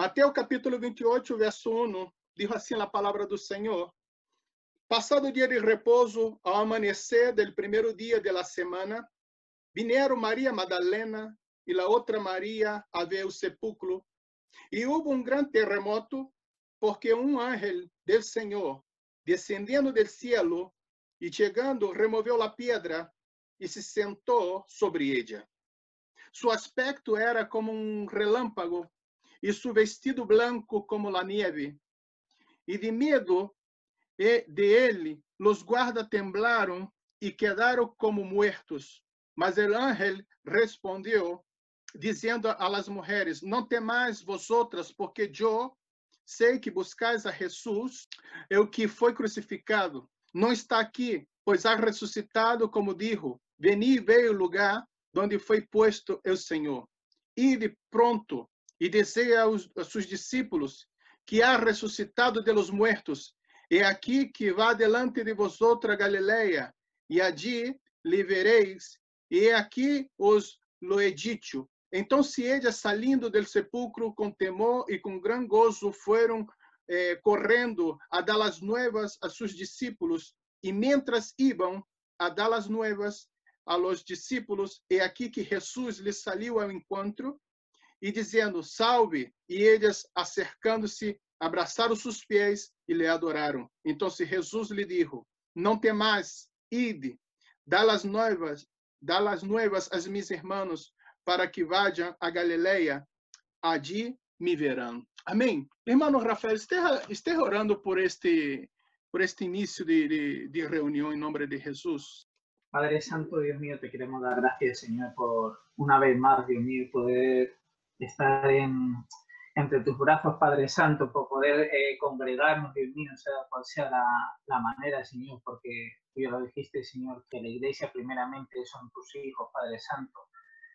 Mateus capítulo 28, verso 1, dijo assim a palavra do Senhor. Passado o dia de repouso, ao amanhecer del primeiro dia de la semana, vieram Maria Madalena e a outra Maria a ver o sepulcro, e houve grande terremoto, porque ángel del Senhor, descendendo del cielo e chegando, removeu a pedra e se sentou sobre ella. Su aspecto era como relâmpago, e su vestido blanco como la nieve. E de medo de ele, los guardas temblaram e quedaram como muertos. Mas el ángel respondeu, dizendo a las mujeres: não temais vosotras, porque eu sei que buscais a Jesus, o que foi crucificado. Não está aqui, pois ha ressuscitado, como dijo. Veni e veio o lugar onde foi posto o Senhor. Ide pronto e dizei aos seus discípulos que ha ressuscitado de los muertos. E aqui que vá delante de vosotros a Galileia, e allí lhe vereis, e aqui os lo he dicho. Então, se eles, saindo del sepulcro com temor e com gran gozo, foram correndo a dar as nuevas a seus discípulos, e mientras iam a dar as nuevas a los discípulos, e aqui que Jesus lhes saiu ao encontro, e dizendo, salve, e eles, acercando-se, abraçaram seus pés e lhe adoraram. Então Jesus lhe dijo, não temais, ide, dá as nuevas a mis hermanos, para que vayam a Galileia, allí me verão. Amém? Irmão Rafael, esteja orando por este início de reunião em nome de Jesus. Padre Santo, Dios mío, te queremos dar gracias, Señor, por una vez más, Dios mío, poder estar entre tus brazos, Padre Santo, por poder congregarnos, Dios mío, sea cual sea la manera, Señor, porque tú ya lo dijiste, Señor, que la iglesia primeramente son tus hijos, Padre Santo,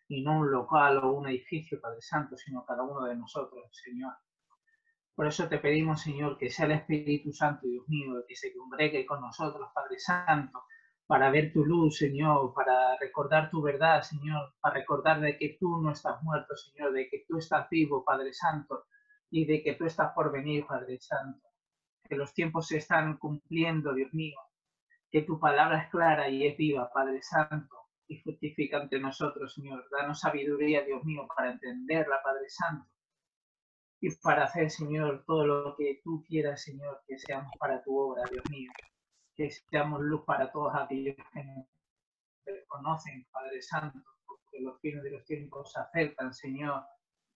y no un local o un edificio, Padre Santo, sino cada uno de nosotros, Señor. Por eso te pedimos, Señor, que sea el Espíritu Santo, Dios mío, que se congregue con nosotros, Padre Santo, para ver tu luz, Señor, para recordar tu verdad, Señor, para recordar de que tú no estás muerto, Señor, de que tú estás vivo, Padre Santo, y de que tú estás por venir, Padre Santo. Que los tiempos se están cumpliendo, Dios mío, que tu palabra es clara y es viva, Padre Santo, y fructifica ante nosotros, Señor. Danos sabiduría, Dios mío, para entenderla, Padre Santo, y para hacer, Señor, todo lo que tú quieras, Señor, que seamos para tu obra, Dios mío. Que seamos luz para todos aquellos que nos conocen, Padre Santo, porque los fines de los tiempos se acercan, Señor.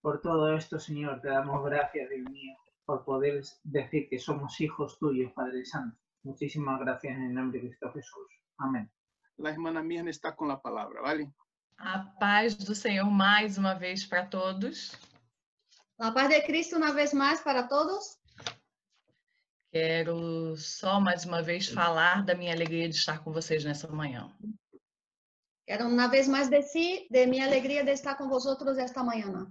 Por todo esto, Señor, te damos gracias, Dios mío, por poder decir que somos hijos tuyos, Padre Santo. Muchísimas gracias en el nombre de Cristo Jesús. Amén. La hermana Mirna está com a palavra, vale? A paz do Senhor mais uma vez para todos. A paz de Cristo uma vez mais para todos. Quero só mais uma vez falar da minha alegria de estar com vocês nessa manhã. Quero uma vez mais dizer de minha alegria de estar com vosotros esta manhã.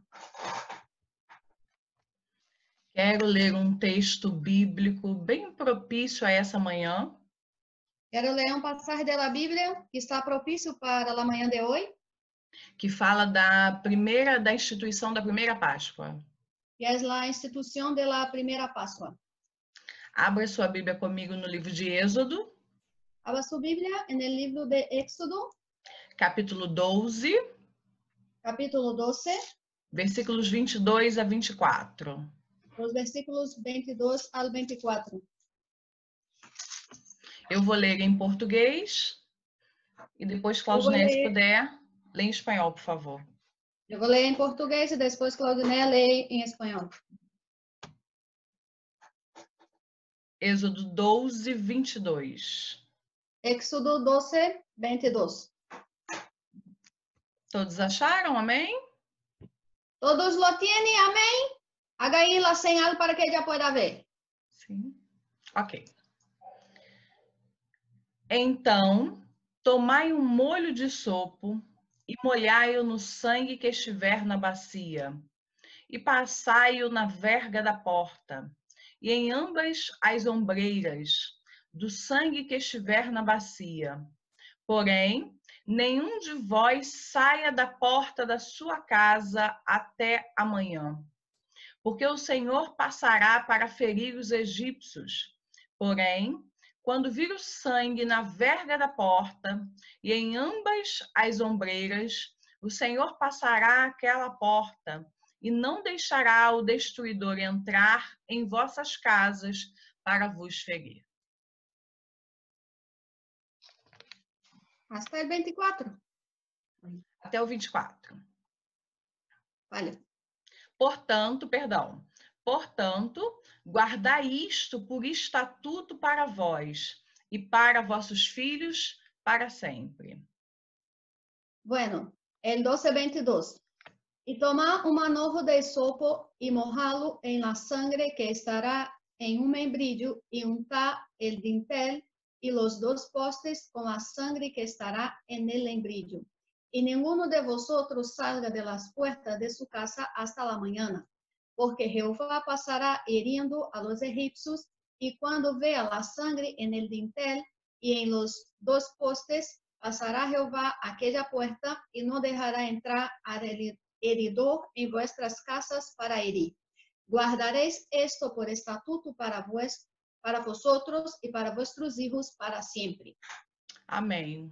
Quero ler um texto bíblico bem propício a essa manhã. Quero ler um passagem da Bíblia que está propício para a manhã de hoje. Que fala da instituição da primeira Páscoa. Que é a instituição da primeira Páscoa. Abra sua Bíblia comigo no livro de Êxodo. Abra sua Bíblia no livro de Éxodo. Capítulo 12. Capítulo 12. Versículos 22 a 24. Os versículos 22 ao 24. Eu vou ler em português e depois, Claudinei, se puder, lê em espanhol, por favor. Eu vou ler em português e depois Claudinei lê em espanhol. Êxodo 12, 22. Éxodo 12, 22. Todos acharam? Amém? Todos lo tienen, amém? Haga aí a señal para que ella pueda ver. Sim. Ok. Então, tomai um molho de sopo e molhai-o no sangue que estiver na bacia, e passai-o na verga da porta, e em ambas as ombreiras do sangue que estiver na bacia. Porém, nenhum de vós saia da porta da sua casa até amanhã. porque o Senhor passará para ferir os egípcios. Porém, quando vir o sangue na verga da porta e em ambas as ombreiras, o Senhor passará aquela porta e não deixará o destruidor entrar em vossas casas para vos ferir. Hasta el 24. Até o 24. Vale. Portanto, guardai isto por estatuto para vós e para vossos filhos para sempre. Bueno, el 12:22. Y toma un manojo de hisopo y mojalo en la sangre que estará en un membrillo y unta el dintel y los dos postes con la sangre que estará en el membrillo. Y ninguno de vosotros salga de las puertas de su casa hasta la mañana, porque Jehová pasará hiriendo a los egipcios, y cuando vea la sangre en el dintel y en los dos postes, pasará Jehová aquella puerta y no dejará entrar al heridor en vuestras casas para herir. Guardaréis esto por estatuto para vosotros y para vuestros hijos para siempre. Amém.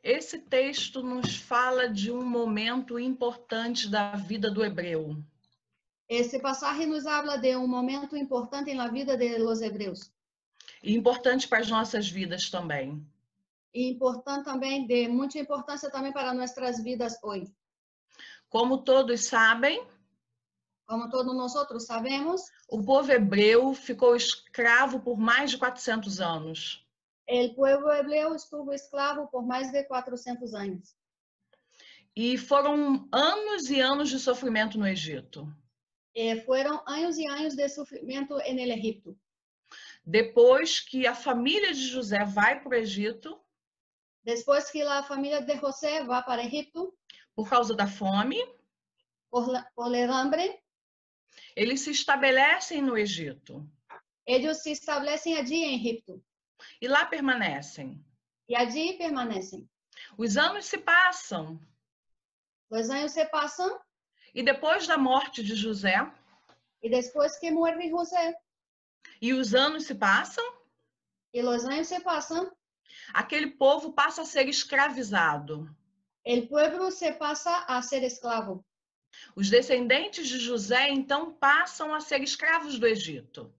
Esse texto nos fala de um momento importante da vida do hebreu. Este pasaje nos habla de un momento importante en la vida de los hebreos. E importante para as nossas vidas também. E importante também, de muita importância também para nossas vidas hoje. Como todos sabem, como todos nós sabemos, o povo hebreu ficou escravo por mais de 400 anos. O povo hebreu estuvo escravo por mais de 400 anos. E foram anos e anos de sofrimento no Egito. Foram anos e anos de sofrimento no Egito. Depois que a família de José vai para o Egito, depois que a família de José vai para o Egito, por causa da fome, por el hambre, eles se estabelecem no Egito. Eles se estabelecem allí em Egito. E lá permanecem. E allí permanecem. Os anos se passam. Os anos se passam. E depois da morte de José, e depois que morre José, e os anos se passam, e os anos se passam, aquele povo passa a ser escravizado. O povo se passa a ser escravo. Os descendentes de José então passam a ser escravos do Egito.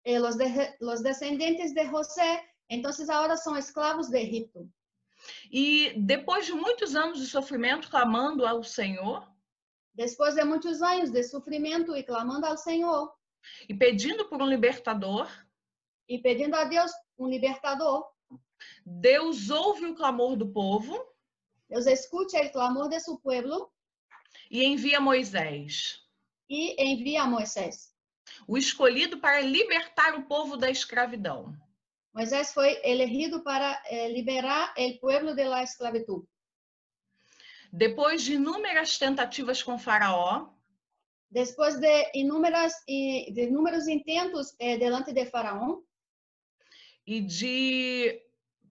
E os descendentes de José, então agora são escravos do Egito. E depois de muitos anos de sofrimento clamando ao Senhor, depois de muitos anos de sofrimento e clamando ao Senhor, e pedindo por um libertador, e pedindo a Deus um libertador, Deus ouve o clamor do povo, Deus escuta o clamor de seu povo e envia Moisés. E envia a Moisés, o escolhido para libertar o povo da escravidão. Moisés foi elegido para liberar o povo da escravidão. Depois de inúmeras tentativas com Faraó, depois de inúmeros intentos delante de Faraó, e de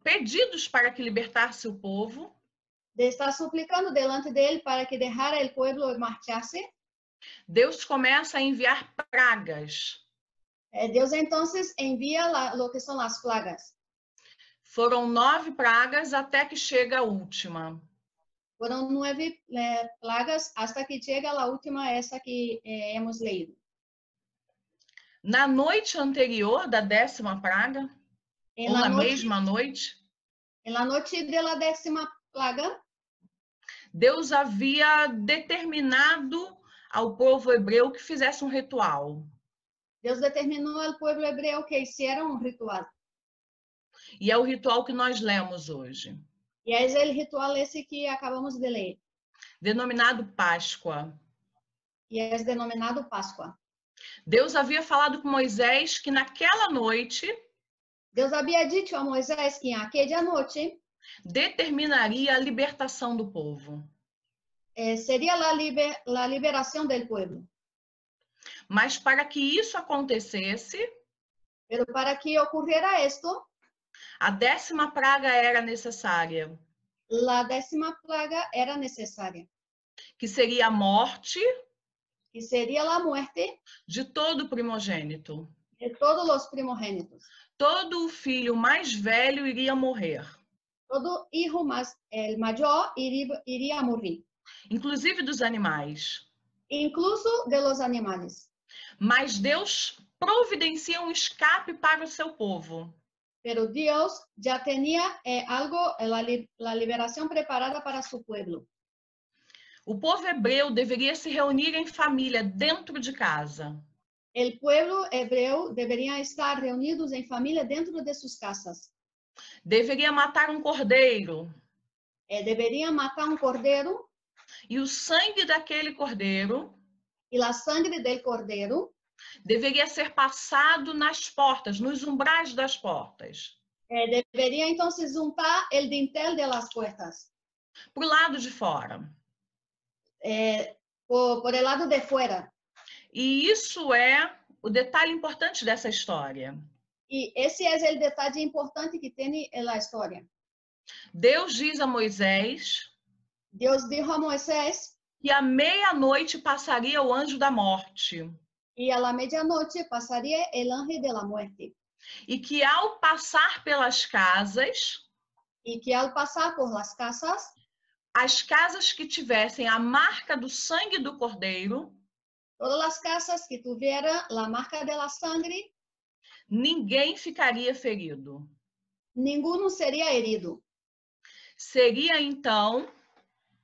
pedidos para que libertasse o povo, de estar suplicando delante dele para que deixara o povo marchar-se, Deus começa a enviar pragas. Deus então envia o que são as plagas. Foram 9 pragas até que chega a última. Foram 9 plagas até que chega a última, essa que hemos leído. Na noite anterior da 10ª praga, ou na mesma noite, na noite da 10ª plaga, Deus havia determinado ao povo hebreu que fizesse um ritual. Deus determinou ao povo hebreu que hicieran um ritual. E é o ritual que nós lemos hoje. E é o ritual esse que acabamos de ler. Denominado Páscoa. E é denominado Páscoa. Deus havia falado com Moisés que naquela noite, Deus havia dito a Moisés que naquela noite determinaria a libertação do povo. Seria a liberação do povo. Mas para que isso acontecesse, pero para que ocorrera esto, a 10ª praga era necessária. A 10ª plaga era necessária. Que seria a morte que sería la muerte de todo primogênito. de todos los primogénitos. Todo o filho mais velho iria morrer, Todo hijo más, el mayor iría a morir, inclusive dos animais. incluso de los animales. Mas Deus providencia um escape para o seu povo. Pero Dios ya tenía la liberación preparada para su pueblo. O povo hebreu deveria se reunir em família dentro de casa. El pueblo hebreo debería estar reunidos en familia dentro de sus casas. Deveria matar um cordeiro. Deberían matar un cordero E o sangue daquele cordeiro y la sangre del cordero deveria ser passado nas portas, nos umbrais das portas, debería entonces untar el dintel de las puertas, para o lado de fora. por el lado de fuera. E isso é o detalhe importante dessa história. Y ese es el detalle importante que tiene en la historia. Deus diz a Moisés Dios dijo a Moisés, que à meia-noite passaria o anjo da morte. y a la medianoche pasaría el ángel de la muerte. E que ao passar pelas casas, Y que al pasar por las casas, as casas que tivessem a marca do sangue do cordeiro, todas las casas que tuvieran la marca de la sangre, ninguém ficaria ferido. ninguno sería herido. Seria então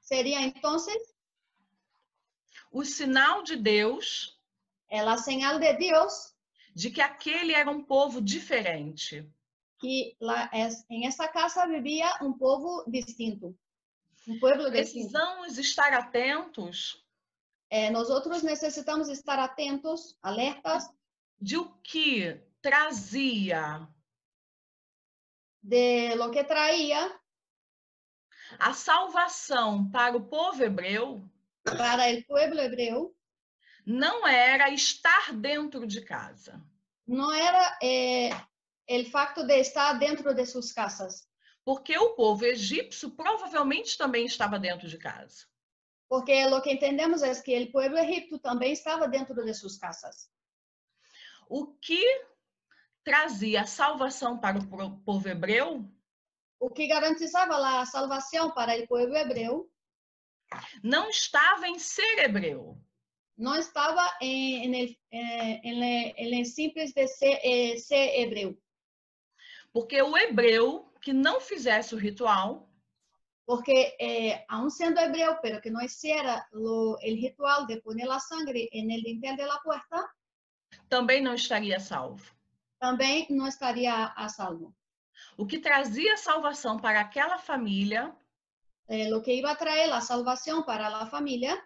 Sería entonces o sinal de Deus la señal de Dios de que aquele era um povo diferente. que en esa casa vivía un pueblo distinto, un pueblo distinto. Precisamos estar atentos Nosotros necesitamos estar atentos, alertas de o que trazia de lo que traía a salvação para o povo hebreu. para el pueblo hebreo. Não era estar dentro de casa, No era el facto de estar dentro de sus casas, porque o povo egípcio provavelmente também estava dentro de casa. porque lo que entendemos es que el pueblo egipcio también estaba dentro de sus casas. O que trazia a salvação para o povo hebreu O que garantizaba la salvación para el pueblo hebreo não estava em ser hebreu, no estaba en el simples de ser hebreo, porque o hebreu que não fizesse o ritual porque aún siendo hebreo, pero que no hiciera el ritual de poner la sangre en el dintel de la puerta, também não estaria salvo. también no estaría a salvo. O que trazia salvação para aquela família Lo que iba a traer la salvación para la familia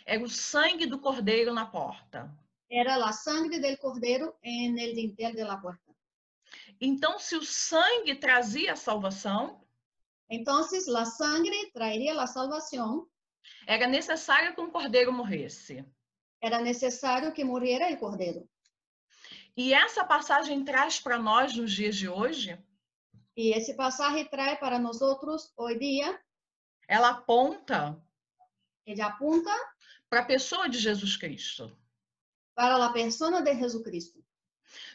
era o sangue do cordeiro na porta. era la sangre del cordero en el dintel de la puerta. Então, se o sangue trazia salvação, Entonces, la sangre traería la salvación. era necessário que um cordeiro morresse. Era necesario que muriera el cordero. E essa passagem traz para nós, nos dias de hoje, Y ese pasaje trae para nosotros hoy día, ela aponta ella apunta para a pessoa de Jesus Cristo. para la persona de Jesucristo.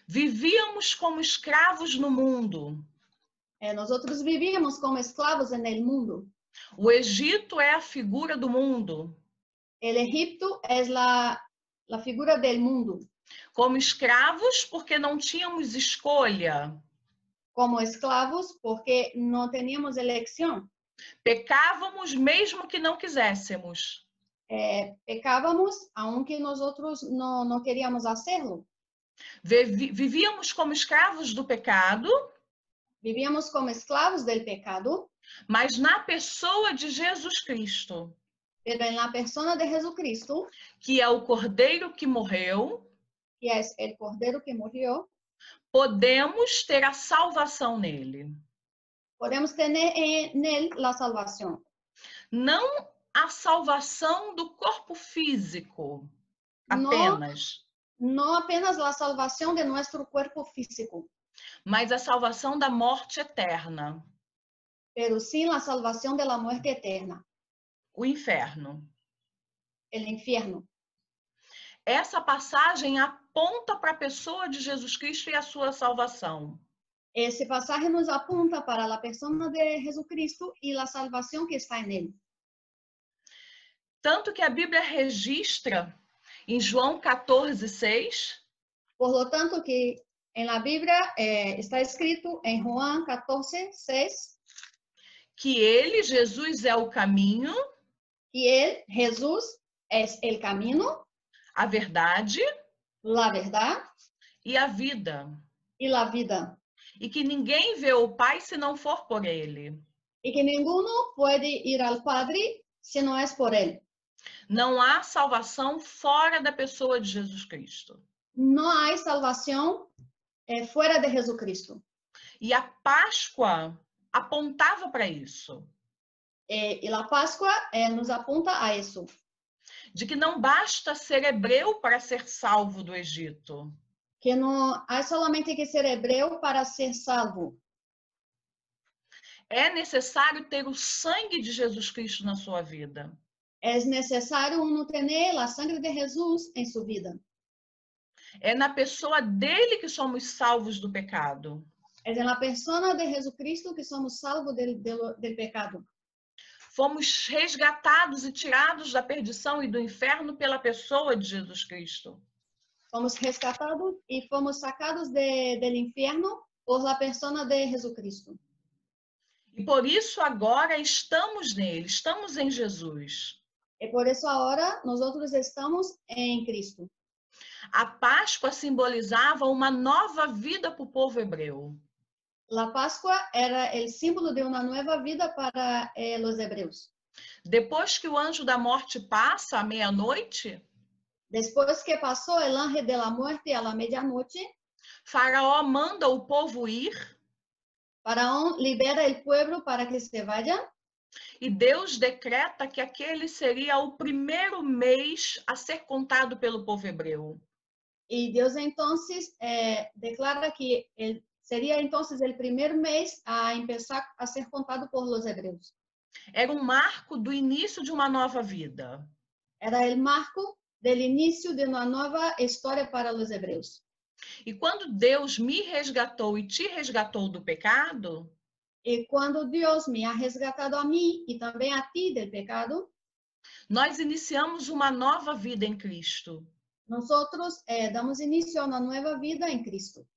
Vivíamos como escravos no mundo. Nosotros vivíamos como esclavos en el mundo. O Egito é a figura do mundo. El Egipto es la figura del mundo. Como escravos, porque não tínhamos escolha. Como esclavos, porque no teníamos elección. Pecávamos mesmo que não quiséssemos. Pecábamos, aunque nosotros no queríamos hacerlo. Vivíamos como escravos do pecado, Vivíamos como esclavos del pecado, mas na pessoa de Jesus Cristo, pero en la persona de Jesucristo, que é o cordeiro que morreu, que es el cordero que murió, podemos ter a salvação nele. podemos tener en él la salvación. Não a salvação do corpo físico, apenas, No apenas la salvación de nuestro cuerpo físico, mas a salvação da morte eterna, pero sí la salvación de la muerte eterna, o inferno. el infierno. essa passagem aponta para a pessoa de Jesus Cristo e a sua salvação. Esse pasaje nos apunta para a persona de Jesucristo e a salvação que está nele. Tanto que a Bíblia registra em João 14:6, Por lo tanto, que en la Biblia está escrito en Juan 14:6, que ele, Jesus, é o caminho, que él, Jesús, es el camino, a verdade la verdad e a vida. y la vida. E que ninguém vê o Pai se não for por ele. Y que ninguno puede ir al Padre si no es por él. Não há salvação fora da pessoa de Jesus Cristo. No hay salvación fuera de Jesucristo. E a Páscoa apontava para isso. Y la Pascua nos apunta a eso. De que não basta ser hebreu para ser salvo do Egito. Que no hay solamente que ser hebreo para ser salvo. É necessário ter o sangue de Jesus Cristo na sua vida. Es necesario uno tener la sangre de Jesús en su vida. É na pessoa dele que somos salvos do pecado. Es en la persona de Jesucristo que somos salvos del pecado. Fomos resgatados e tirados da perdição e do inferno pela pessoa de Jesus Cristo. Fomos rescatados y fomos sacados del infierno por la persona de Jesucristo. E por isso agora estamos nele, estamos em Jesus. Y por eso ahora nosotros estamos en Cristo. A Páscoa simbolizava uma nova vida para o povo hebreu. La Pascua era el símbolo de una nueva vida para los hebreos. Depois que o anjo da morte passa à meia-noite, Después que pasó el ángel de la muerte a la medianoche, Faraó manda o povo ir Faraón libera el pueblo para que se vaya. e Deus decreta que aquele seria o primeiro mês a ser contado pelo povo hebreu. Y Dios entonces declara que sería entonces el primer mes a empezar a ser contado por los hebreos. Era um marco do início de uma nova vida. Era el marco del inicio de una nueva historia para los hebreos. E quando Deus me resgatou e te resgatou do pecado, Y cuando Dios me ha resgatado a mí y también a ti del pecado, nós iniciamos uma nova vida em Cristo. nosotros damos inicio a una nueva vida en Cristo.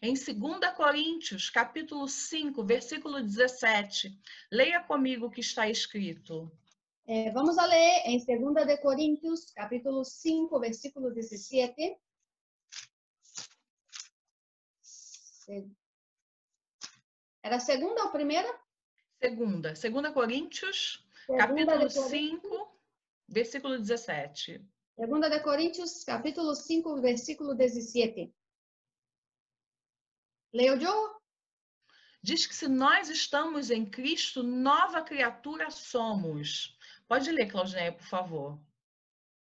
Em 2 Coríntios, capítulo 5, versículo 17, leia comigo o que está escrito. Vamos a leer en 2 de Corintios, capítulo 5, versículo 17. Era segunda ou primeira? Segunda Coríntios, Segunda capítulo de Coríntios. 5, versículo 17. 2 de Coríntios, capítulo 5, versículo 17. Leio eu? Diz que se nós estamos em Cristo, nova criatura somos. Pode ler, Claudinei, por favor.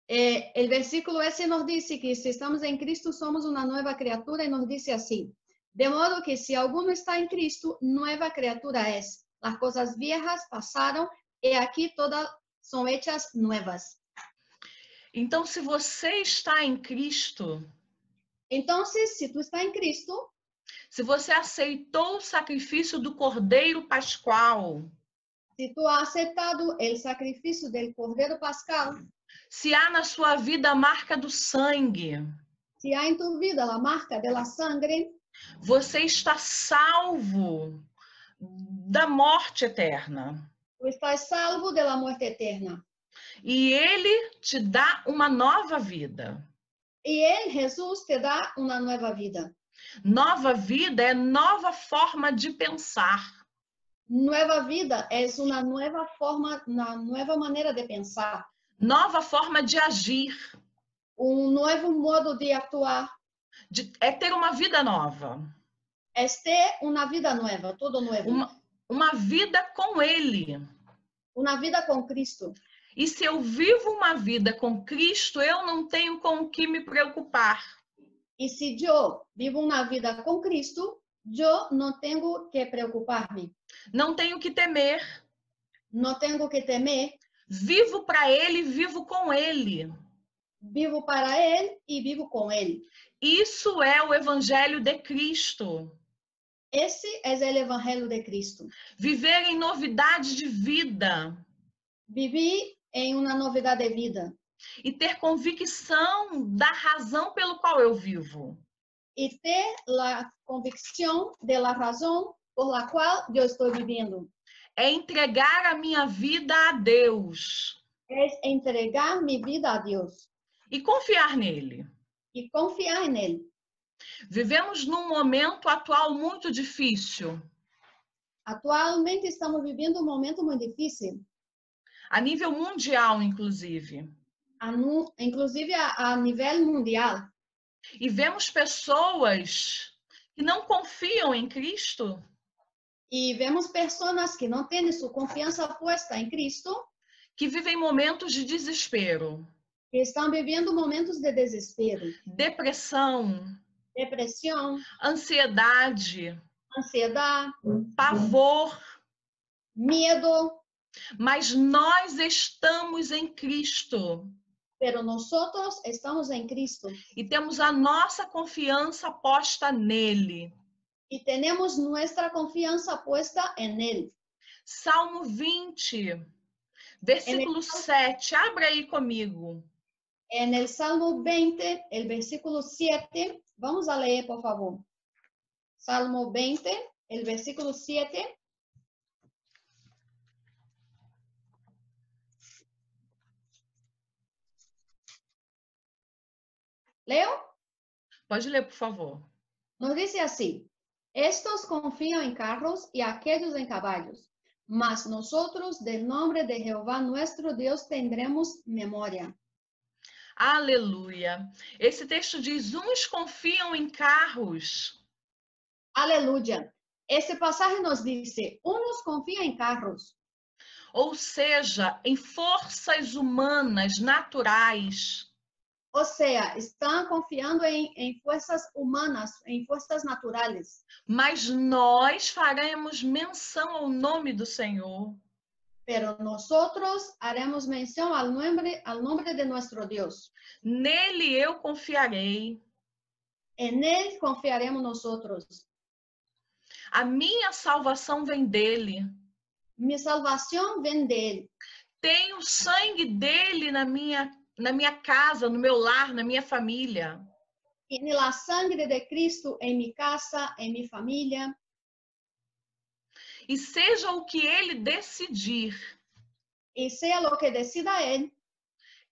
El versículo ese nos dice que si estamos en Cristo somos una nueva criatura y nos dice así: de modo que si alguno está en Cristo, nueva criatura es. Las cosas viejas pasaron y aquí todas son hechas nuevas. Então, se você está em Cristo, Entonces, si tú estás en Cristo, se você aceitou o sacrifício do Cordeiro Pascual, si tú has aceptado el sacrificio del Cordero Pascal, se há na sua vida a marca do sangue, si hay en tu vida la marca de la sangre, você está salvo da morte eterna. tú estás salvo de la muerte eterna. E ele te dá uma nova vida. Y Él, Jesús, te da una nueva vida. Nova vida é nova forma de pensar. Nueva vida es una nueva forma, una nueva manera de pensar, Nova forma de agir. un nuevo modo de actuar. É ter uma vida nova. Es ter una vida nueva, todo nuevo. Uma vida com ele. Una vida con Cristo. E se eu vivo uma vida com Cristo, eu não tenho com o que me preocupar. Y si yo vivo una vida con Cristo, yo no tengo que preocuparme. Não tenho que temer. No tengo que temer. Vivo para ele, vivo com ele. vivo para Él y vivo con Él. Isso é o Evangelho de Cristo. Ese es el Evangelio de Cristo. Viver em novidade de vida Vivir en una novedad de vida e ter convicção da razão pelo qual eu vivo. y ter la convicción de la razón por la cual yo estoy viviendo. É entregar a minha vida a Deus Es entregar mi vida a Dios e confiar nele. y confiar en Él. Vivemos num momento atual muito difícil, Actualmente estamos viviendo un momento muy difícil, a nível mundial, inclusive. inclusive a nivel mundial. E vemos pessoas que não confiam em Cristo, Y vemos personas que no tienen su confianza puesta en Cristo, que vivem momentos de desespero, que están viviendo momentos de desespero, depressão, depresión, ansiedade, ansiedad, pavor. miedo, Mas nós estamos em Cristo pero nosotros estamos en Cristo e temos a nossa confiança posta nele. y tenemos nuestra confianza puesta en Él. Salmo 20, versículo 7. Abra aí comigo. En el Salmo 20, el versículo 7, vamos a leer, por favor. Salmo 20, el versículo 7. ¿Leo? Pode ler, por favor. Nos dice así: estos confían en carros y aquellos en caballos, mas nosotros del nombre de Jehová nuestro Dios tendremos memoria. Aleluia. Esse texto diz: uns confiam em carros. Aleluya. Este pasaje nos dice: unos confían en carros, Ou seja, em forças humanas, naturais. o sea, están confiando en fuerzas humanas, en fuerzas naturales. Mas nós faremos menção ao nome do Senhor. Pero nosotros haremos mención al nombre de nuestro Dios. Nele eu confiarei. En Él confiaremos nosotros. A minha salvação vem dele. Mi salvación viene de Él. Tem o sangue dele na minha casa, no meu lar, na minha família. Tiene la sangre de Cristo en mi casa, en mi familia. E seja o que ele decidir, Y sea lo que decida Él,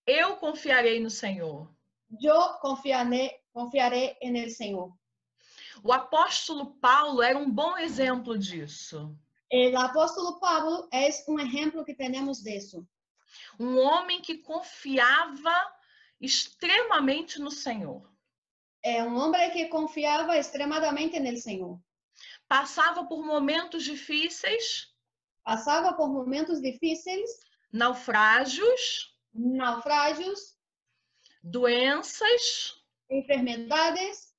eu confiarei no Senhor. yo confiaré en el Señor. O apóstolo Paulo era um bom exemplo disso. El apóstolo Pablo es un ejemplo que tenemos de eso. Um homem que confiava extremamente no Senhor. Es un hombre que confiaba extremadamente en el Señor. Passava por momentos difíceis, Pasaba por momentos difíciles, naufrágios, naufragios, doenças, enfermedades,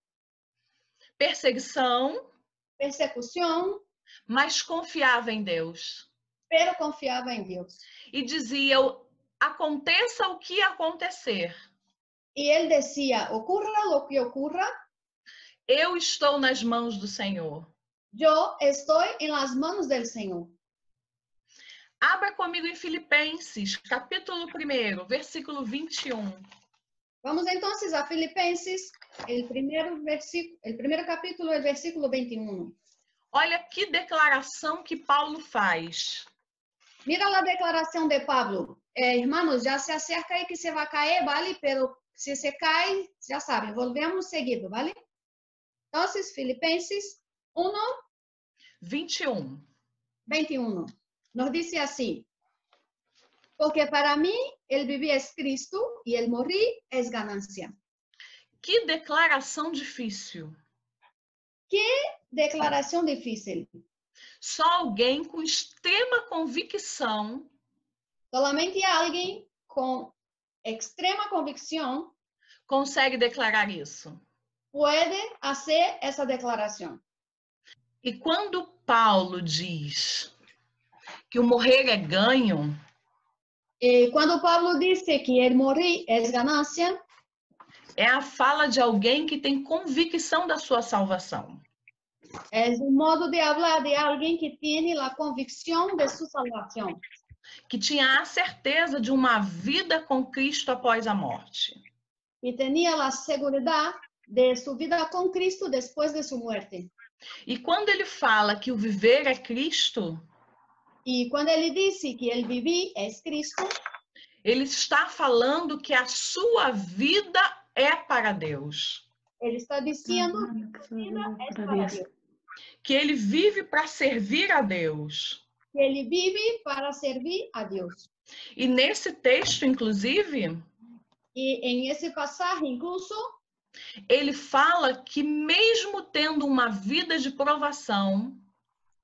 perseguição, persecución, mas confiava em Deus. pero confiaba en Dios. E dizia: aconteça o que acontecer, Y él decía: ocurra lo que ocurra, eu estou nas mãos do Senhor. yo estoy en las manos del Señor. Abra comigo em Filipenses, capítulo 1, versículo 21. Vamos entonces a Filipenses, el primer capítulo, el versículo 21. Olha que declaração que Paulo faz. Mira la declaración de Pablo. Hermanos, ya se acerca ahí que se va a caer, ¿vale? Pero si se cae, ya saben, volvemos seguido, ¿vale? Entonces, Filipenses 1, 21. 21. Nos dice así: porque para mí el vivir es Cristo y el morir es ganancia. Que declaração difícil. Declaración difícil. Só alguém com extrema convicção Solamente alguien con extrema convicción consegue declarar isso. puede hacer esa declaración. E quando Paulo diz que o morrer é ganho, E quando Pablo disse que el morir es ganancia, é a fala de alguém que tem convicção da sua salvação. es un modo de hablar de alguien que tiene la convicción de su salvación, Que tinha a certeza de uma vida com Cristo após a morte. y tenía la seguridad de su vida con Cristo después de su muerte. E quando ele fala que o viver é Cristo, Y cuando él dice que el vivir es Cristo, ele está falando que a sua vida é para Deus. él está diciendo que su vida es para Dios, Que ele vive para servir a Deus. que él vive para servir a Dios. E nesse texto, inclusive, Y en ese pasaje incluso, ele fala que mesmo tendo uma vida de provação,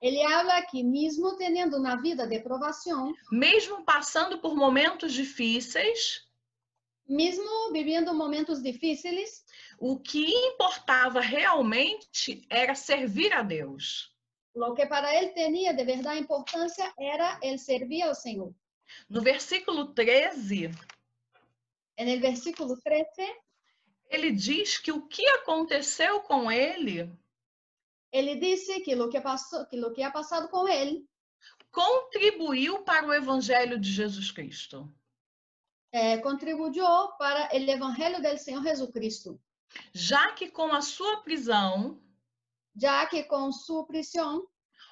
él habla que mismo teniendo una vida de provación, mesmo passando por momentos difíceis, mismo viviendo momentos difíciles, o que importava realmente era servir a Deus. lo que para él tenía de verdad importancia era el servir al Señor. No versículo 13, En el versículo 13, ele diz que o que aconteceu com ele él dice que lo que ha pasado con él contribuiu para o evangelho de Jesus Cristo. contribuyó para el evangelio del Señor Jesucristo, Já que com a sua prisão, ya que con su prisión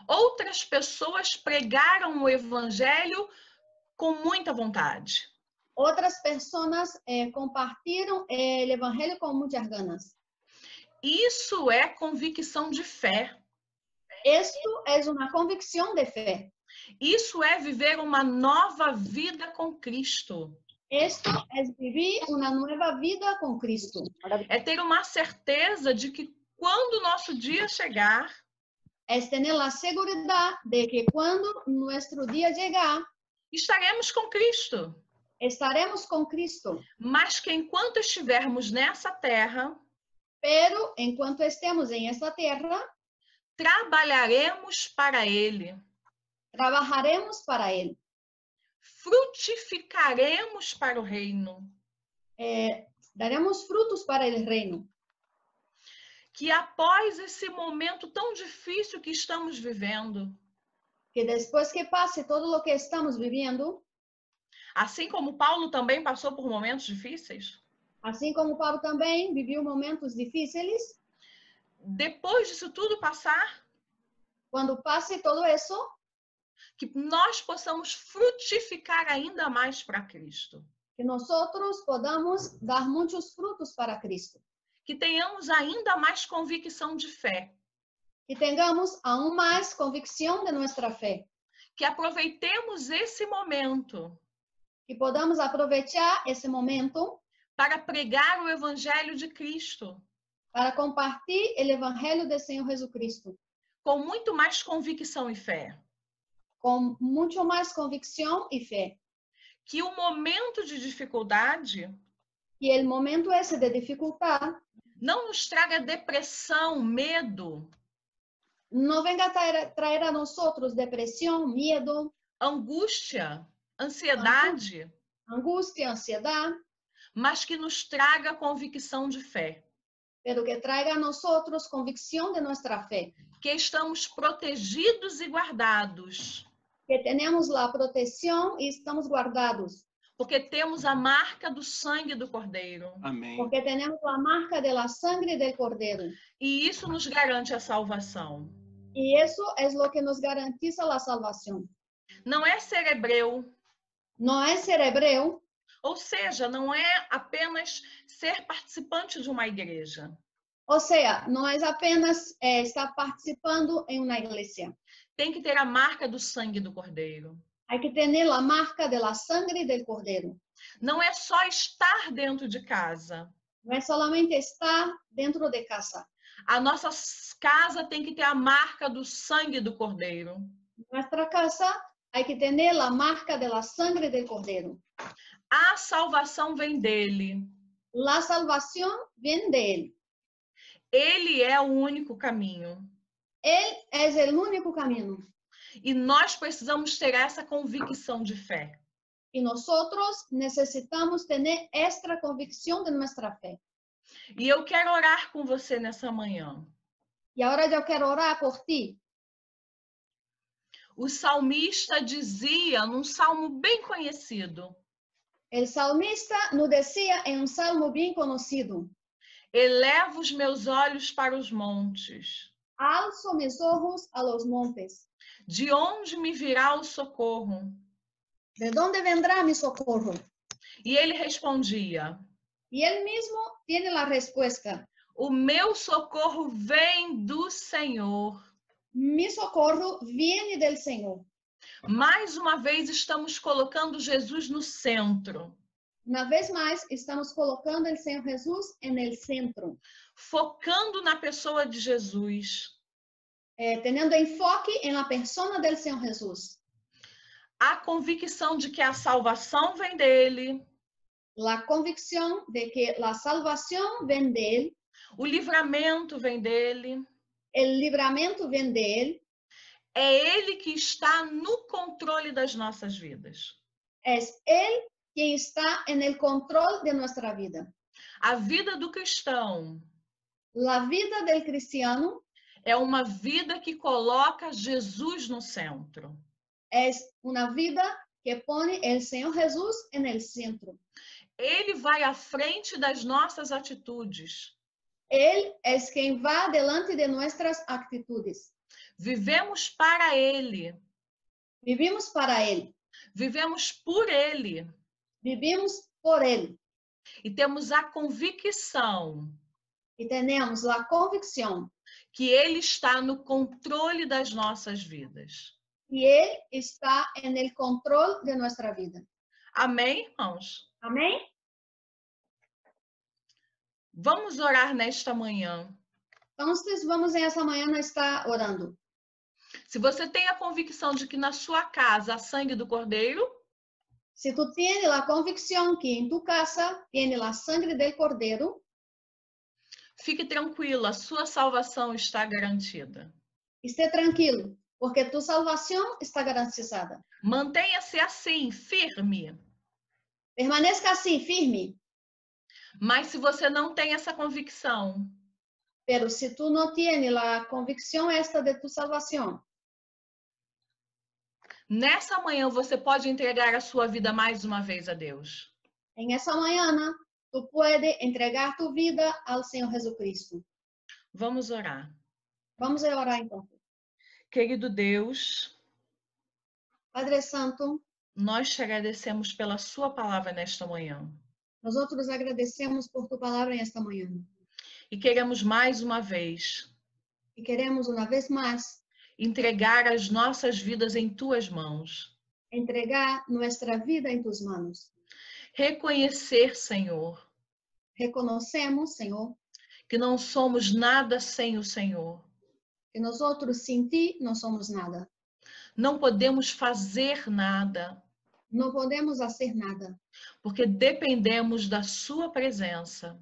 outras pessoas pregaram o evangelho com muita vontade. otras personas compartieron el evangelio con muchas ganas. Isso é convicção de fé. Esto es una convicción de fe. Isso é viver uma nova vida com Cristo. Esto es vivir una nueva vida con Cristo. É ter uma certeza de que quando o nosso dia chegar, Es tener la seguridad de que cuando nuestro día llegar, estaremos com Cristo. estaremos con Cristo. Mas que enquanto estivermos nessa terra, Pero en cuanto estemos en esta tierra, trabalharemos para Ele, trabajaremos para Él. frutificaremos para o reino. Daremos frutos para el reino. Que após esse momento tão difícil que estamos vivendo, Que después que pase todo lo que estamos viviendo, assim como Paulo também passou por momentos difíceis, así como Pablo también vivió momentos difíciles, depois disso tudo passar, cuando pase todo eso, que nós possamos frutificar ainda mais para Cristo. que nosotros podamos dar muchos frutos para Cristo. Que tenhamos ainda mais convicção de fé. Que tengamos aún más convicción de nuestra fe. Que aproveitemos esse momento Que podamos aprovechar ese momento para pregar o evangelho de Cristo para compartir el evangelio del Señor Jesucristo com muito mais convicção e fé. con mucho más convicción y fe. Que o momento de dificuldade Y el momento ese de dificultad não nos traga depressão, medo, no venga a traer a nosotros depresión, miedo, angústia, ansiedade, angustia, ansiedad, mas que nos traga convicção de fé. pero que traiga a nosotros convicción de nuestra fe. Que estamos protegidos e guardados. Que tenemos la protección y estamos guardados. Porque temos a marca do sangue do Cordeiro. Amém. Porque tenemos la marca de la sangre del Cordero. E isso nos garante a salvação. Y eso es lo que nos garantiza la salvación. Não é ser hebreu, No es ser hebreo, ou seja, não é apenas ser participante de uma igreja. o sea, no es apenas estar participando en una iglesia. Tem que ter a marca do sangue do Cordeiro. Hay que tener la marca de la sangre del Cordero. Não é só estar dentro de casa. No es solamente estar dentro de casa. A nossa casa tem que ter a marca do sangue do Cordeiro. Nuestra casa hay que tener la marca de la sangre del Cordero. A salvação vem dele. La salvación viene de Él. Ele é o único caminho. Él es el único camino. E nós precisamos ter essa convicção de fé. Y nosotros necesitamos tener esta convicción de nuestra fe. E eu quero orar com você nessa manhã. Y ahora yo quiero orar por ti. O salmista dizia, num salmo bem conhecido, El salmista nos decía en un salmo bien conocido: eleva os meus olhos para os montes. alzo mis ojos a los montes. De onde me virá o socorro? ¿De dónde vendrá mi socorro? E ele respondia, Y él mismo tiene la respuesta: o meu socorro vem do Senhor. mi socorro viene del Señor. Mais uma vez estamos colocando Jesus no centro, Una vez más, estamos colocando el Señor Jesús en el centro, focando na pessoa de Jesus. teniendo enfoque en la persona del Señor Jesús. A convicção de que a salvação vem dele, La convicción de que la salvación viene de Él, o livramento vem dele. el libramiento viene de Él. É ele que está no controle das nossas vidas. Es Él quien está en el control de nuestra vida. A vida do cristão La vida del cristiano é uma vida que coloca Jesus no centro. es una vida que pone el Señor Jesús en el centro. Ele vai à frente das nossas atitudes. Él es quien va delante de nuestras actitudes. Vivemos para ele. Vivimos para Él, Vivemos por ele. vivimos por Él E temos a convicção y tenemos la convicción que ele está no controle das nossas vidas. que Él está en el control de nuestra vida. Amém, irmãos? Amén. Vamos orar nesta manhã. Entonces vamos en esa mañana estar orando. Se você tem a convicção de que na sua casa há sangue do Cordeiro, Si tú tienes la convicción que en tu casa tiene la sangre del Cordero, fique tranquilo, a sua salvação está garantida. esté tranquilo, porque tu salvación está garantizada. Mantenha-se assim, firme. Permanezca así, firme. Mas se você não tem essa convicção, Pero si tú no tienes la convicción esta de tu salvación, nessa manhã você pode entregar a sua vida mais uma vez a Deus. en esa mañana tú puedes entregar tu vida al Señor Jesucristo. Vamos orar. Vamos a orar entonces. Querido Deus, Padre Santo, nós te agradecemos pela sua palavra nesta manhã. nosotros agradecemos por tu palabra en esta mañana. E queremos mais uma vez Y queremos una vez más entregar as nossas vidas em tuas mãos. entregar nuestra vida en tus manos. Reconhecer, Senhor, Reconocemos, Señor, que não somos nada sem o Senhor. que nosotros sin ti no somos nada. Não podemos fazer nada, No podemos hacer nada, porque dependemos da sua presença.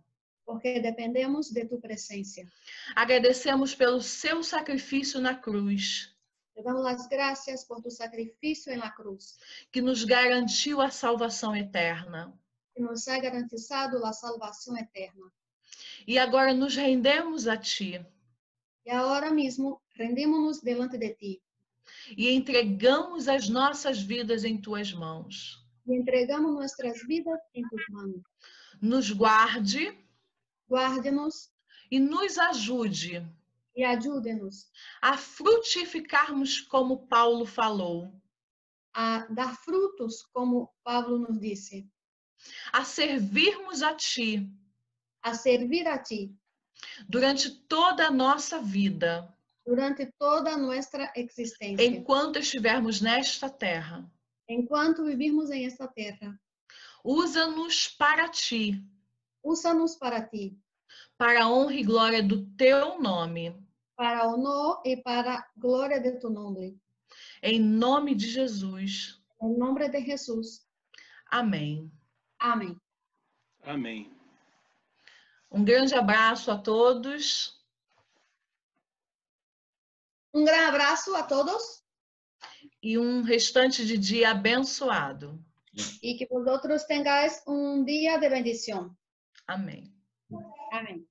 porque dependemos de tu presencia. Agradecemos pelo seu sacrifício na cruz, Te damos las gracias por tu sacrificio en la cruz, que nos garantiu a salvação eterna. que nos ha garantizado la salvación eterna. E agora nos rendemos a Ti Y ahora mismo rendémonos delante de ti e entregamos as nossas vidas em Tuas mãos. y entregamos nuestras vidas en tus manos. Nos guarde Guárdenos e nos ajude y ayúdenos a frutificarmos como Paulo falou, a dar frutos, como Pablo nos dice, a servirmos a Ti a servir a ti durante toda a nossa vida, durante toda nuestra existencia. enquanto estivermos nesta terra. Enquanto vivimos en esta tierra, Usa-nos para Ti, úsanos para ti, para a honra e glória do Teu nome. para honor y para gloria de tu nombre. Em nome de Jesus. En nombre de Jesús. Amém. Amén. Amém. Um grande abraço a todos. Un gran abrazo a todos E um restante de dia abençoado. y que vosotros tengáis un día de bendición. Amém. Amén.